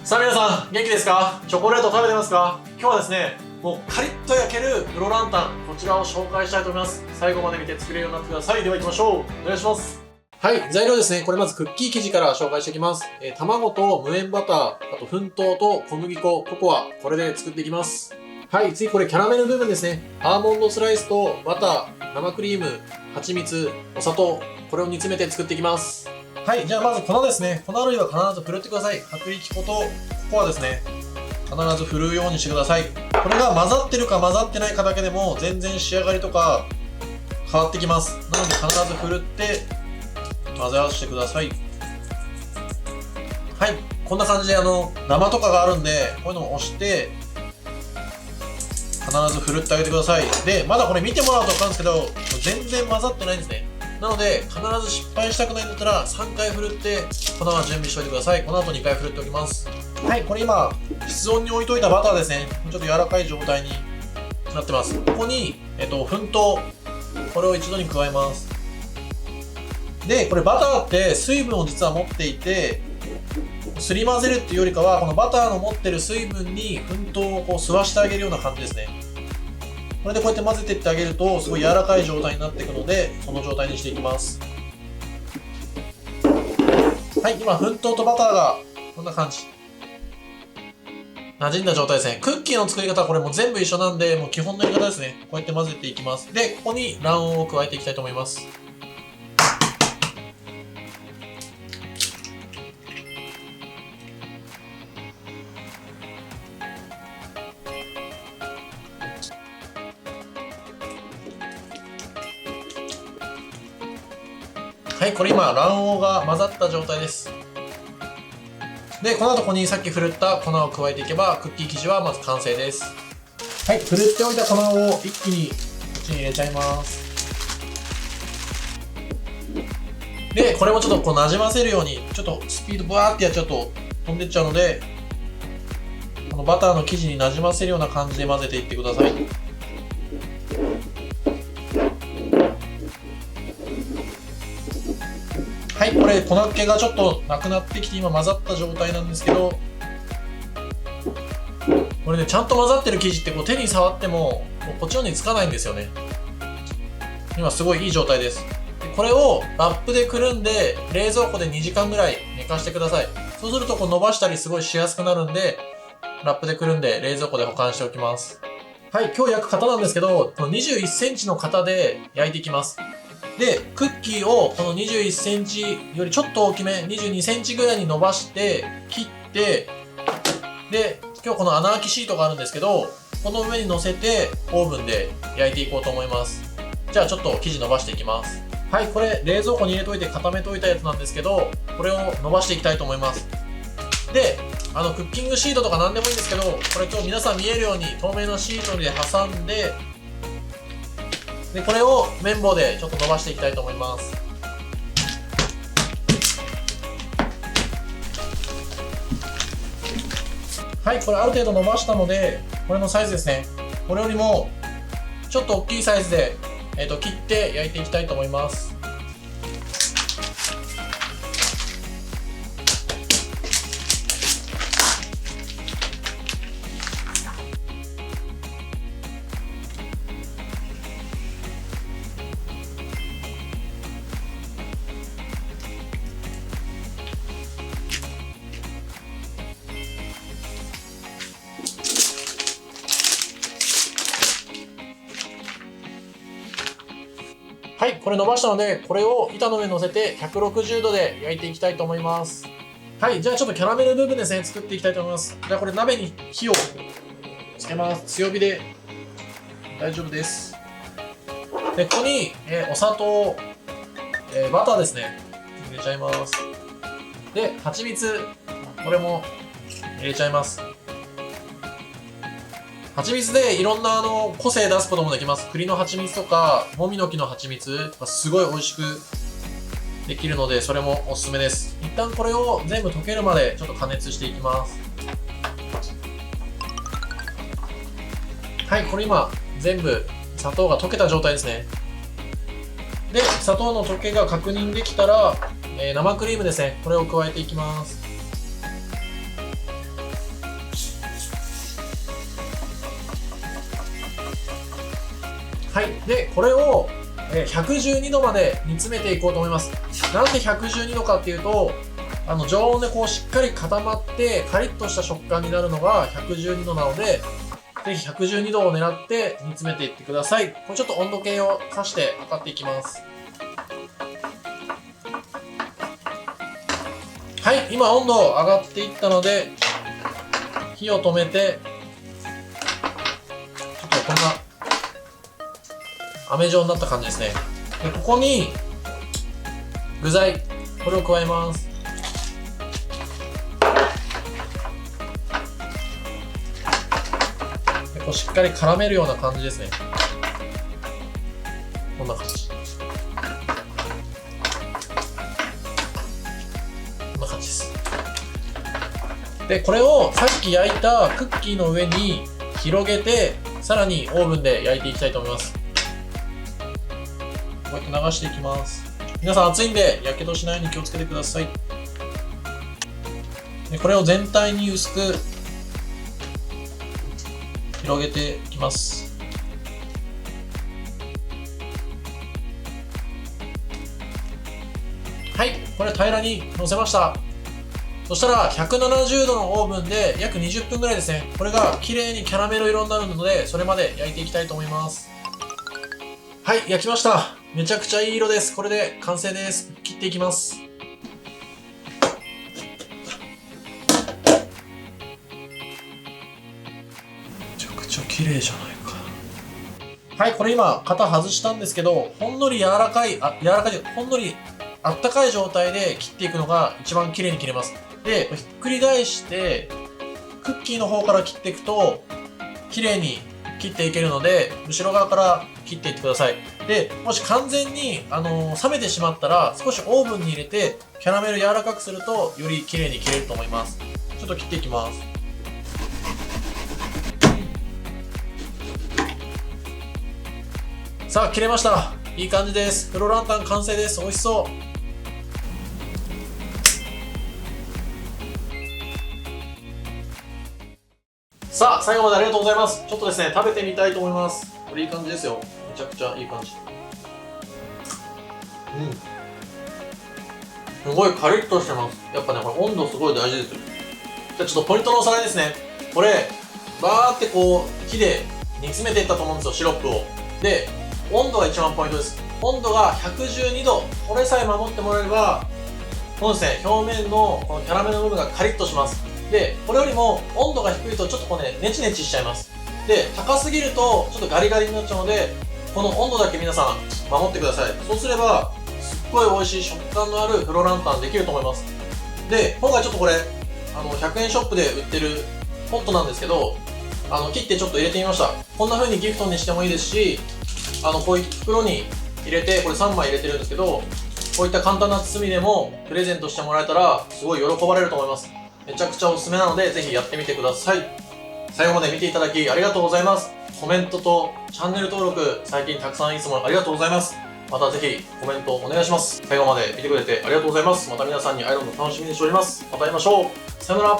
さあ皆さん、元気ですか？チョコレート食べてますか？今日はですね、もうカリッと焼ける黒ランタン、こちらを紹介したいと思います。最後まで見て作れるようになってください。では行きましょう。お願いします。はい、材料ですね。これまずクッキー生地から紹介していきます。卵と無塩バター、あと粉糖と小麦粉、ココア、これで作っていきます。はい、次これキャラメル部分ですね。アーモンドスライスとバター、生クリーム、蜂蜜、お砂糖、これを煮詰めて作っていきます。はい、じゃあまず粉ですね。粉類は必ず振るってください。薄力粉とココアですね。必ず振るようにしてください。これが混ざってるか混ざってないかだけでも全然仕上がりとか変わってきます。なので必ず振るって混ぜ合わせてください。はい、こんな感じでダマとかがあるんで、こういうのを押して必ず振るってあげてください。で、まだこれ見てもらうと分かるんですけど、全然混ざってないんですね。なので、必ず失敗したくないんだったら、3回振るって粉は準備しておいてください。この後2回振るっておきます。はい、これ今、室温に置いといたバターですね。ちょっと柔らかい状態になってます。ここに、粉糖。これを一度に加えます。で、これバターって水分を実は持っていて、すり混ぜるっていうよりかは、このバターの持ってる水分に粉糖をこう吸わしてあげるような感じですね。これでこうやって混ぜていってあげるとすごい柔らかい状態になっていくので、その状態にしていきます。はい、今粉糖とバターがこんな感じ馴染んだ状態ですね。クッキーの作り方はこれもう全部一緒なんで、もう基本のやり方ですね。こうやって混ぜていきます。で、ここに卵黄を加えていきたいと思います。はい、これ今卵黄が混ざった状態です。で、この後ここにさっきふるった粉を加えていけば、クッキー生地はまず完成です。はい、ふるっておいた粉を一気にこっちに入れちゃいます。で、これもちょっとこうなじませるように、ちょっとスピードバーってやっちゃうと飛んでっちゃうので、このバターの生地になじませるような感じで混ぜていってください。はい、これ粉っ気がちょっとなくなってきて今混ざった状態なんですけど、これね、ちゃんと混ざってる生地ってこう手に触ってもこっちの方につかないんですよね。今すごいいい状態です。でこれをラップでくるんで冷蔵庫で2時間ぐらい寝かしてください。そうするとこう伸ばしたりすごいしやすくなるんで、ラップでくるんで冷蔵庫で保管しておきます。はい、今日焼く型なんですけど、この21センチの型で焼いていきます。で、クッキーをこの21センチよりちょっと大きめ、22センチぐらいに伸ばして、切って、で、今日この穴あきシートがあるんですけど、この上に乗せてオーブンで焼いていこうと思います。じゃあちょっと生地伸ばしていきます。はい、これ冷蔵庫に入れといて固めといたやつなんですけど、これを伸ばしていきたいと思います。で、クッキングシートとか何でもいいんですけど、これ今日皆さん見えるように透明なシートで挟んで、でこれを綿棒でちょっと伸ばしていきたいと思います。はい、これある程度伸ばしたので、これのサイズですね。これよりもちょっと大きいサイズで、切って焼いていきたいと思います。はい、これ伸ばしたので、これを板の上に乗せて160度で焼いていきたいと思います。はい、じゃあちょっとキャラメル部分ですね、作っていきたいと思います。じゃあこれ鍋に火をつけます。強火で大丈夫です。で、ここに、お砂糖、バターですね、入れちゃいます。で、蜂蜜、これも入れちゃいます。蜂蜜でいろんな個性出すこともできます。栗の蜂蜜とか、もみの木の蜂蜜とかすごい美味しくできるので、それもおすすめです。一旦これを全部溶けるまでちょっと加熱していきます。はい、これ今全部砂糖が溶けた状態ですね。で、砂糖の溶けが確認できたら、生クリームですね、これを加えていきます。はい。で、これを112度まで煮詰めていこうと思います。なんで112度かっていうと、常温でこうしっかり固まってカリッとした食感になるのが112度なので、ぜひ112度を狙って煮詰めていってください。これちょっと温度計を刺して測っていきます。はい、今温度上がっていったので、火を止めて、ちょっとこんな飴状になった感じですね。で、ここに具材、これを加えます。で、こうしっかり絡めるような感じですね。こんな感じ。こんな感じです。で、これをさっき焼いたクッキーの上に広げて、さらにオーブンで焼いていきたいと思います。こうやって流していきます。皆さん熱いんで、やけどしないように気をつけてください。で、これを全体に薄く広げていきます。はい、これ平らに乗せました。そしたら170度のオーブンで約20分ぐらいですね。これが綺麗にキャラメル色になるので、それまで焼いていきたいと思います。はい、焼きました。めちゃくちゃいい色です。これで完成です。切っていきます。めちゃくちゃ綺麗じゃないか。はい、これ今型外したんですけど、ほんのり柔らかい、ほんのりあったかい状態で切っていくのが一番綺麗に切れます。で、ひっくり返して、クッキーの方から切っていくと、綺麗に切っていけるので、後ろ側から切っていってください。で、もし完全に、冷めてしまったら、少しオーブンに入れて、キャラメル柔らかくすると、より綺麗に切れると思います。ちょっと切っていきます。さあ、切れました。いい感じです。フロランタン完成です。美味しそう。さあ、最後までありがとうございます。ちょっとですね、食べてみたいと思います。これいい感じですよ。めちゃくちゃいい感じ。すごいカリッとしてます。やっぱね、これ温度すごい大事ですよ。じゃあちょっとポイントのおさらいですね。これ、バーってこう、火で煮詰めていったと思うんですよ、シロップを。で、温度が一番ポイントです。温度が112度。これさえ守ってもらえれば、このですね、表面のこのキャラメルの部分がカリッとします。で、これよりも温度が低いとちょっとこうね、ネチネチしちゃいます。で、高すぎるとちょっとガリガリになっちゃうので、この温度だけ皆さん守ってください。そうすれば、すっごい美味しい食感のあるフロランタンできると思います。で、今回ちょっとこれ、100円ショップで売ってるポットなんですけど、切ってちょっと入れてみました。こんな風にギフトにしてもいいですし、こういう袋に入れて、これ3枚入れてるんですけど、こういった簡単な包みでもプレゼントしてもらえたら、すごい喜ばれると思います。めちゃくちゃおすすめなので、ぜひやってみてください。最後まで見ていただきありがとうございます。コメントとチャンネル登録、最近たくさんいつもありがとうございます。またぜひコメントお願いします。最後まで見てくれてありがとうございます。また皆さんに会えるのを楽しみにしております。また会いましょう。さよなら。